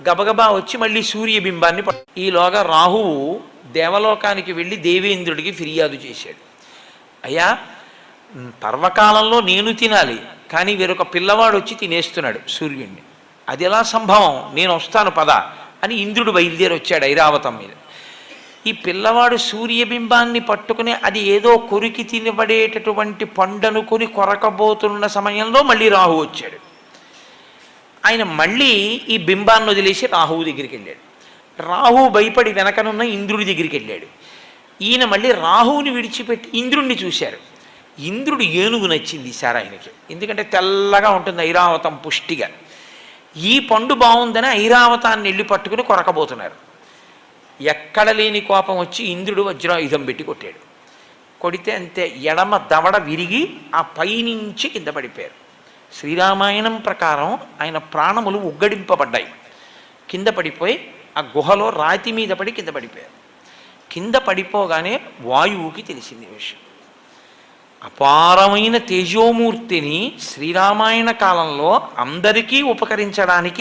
గబగబా వచ్చి మళ్ళీ సూర్యబింబాన్ని ఈలోగా రాహువు దేవలోకానికి వెళ్ళి దేవేంద్రుడికి ఫిర్యాదు చేశాడు. అయ్యా, పర్వకాలంలో నేను తినాలి, కానీ వేరొక పిల్లవాడు వచ్చి తినేస్తున్నాడు సూర్యుడిని. అది ఎలా సంభవం? నేను వస్తాను పద అని ఇంద్రుడు బయలుదేరి వచ్చాడు ఐరావతం మీద. ఈ పిల్లవాడు సూర్యబింబాన్ని పట్టుకుని అది ఏదో కొరికి తినబడేటటువంటి పండనుకొని కొరకబోతున్న సమయంలో మళ్ళీ రాహువు వచ్చాడు. ఆయన మళ్ళీ ఈ బింబాన్ని వదిలేసి రాహువు దగ్గరికి వెళ్ళాడు. రాహువు భయపడి వెనకనున్న ఇంద్రుడి దగ్గరికి వెళ్ళాడు. ఈయన మళ్ళీ రాహువుని విడిచిపెట్టి ఇంద్రుడిని చూశారు. ఇంద్రుడు ఏనుగు నచ్చింది ఈసారి ఆయనకి, ఎందుకంటే తెల్లగా ఉంటుంది ఐరావతం పుష్టిగా. ఈ పండు బాగుందని ఐరావతాన్ని వెళ్ళి పట్టుకుని కొరకబోతున్నారు. ఎక్కడ లేని కోపం వచ్చి ఇంద్రుడు వజ్రాయుధం పెట్టి కొట్టాడు. కొడితే అంతే, ఎడమ దవడ విరిగి ఆ పైనుంచి కింద పడిపోయారు. శ్రీరామాయణం ప్రకారం ఆయన ప్రాణములు ఉగ్గడింపబడ్డాయి. కింద పడిపోయి ఆ గుహలో రాతి మీద పడి కింద పడిపోయారు. కింద పడిపోగానే వాయువుకి తెలిసింది విషయం. అపారమైన తేజోమూర్తిని శ్రీరామాయణ కాలంలో అందరికీ ఉపకరించడానికి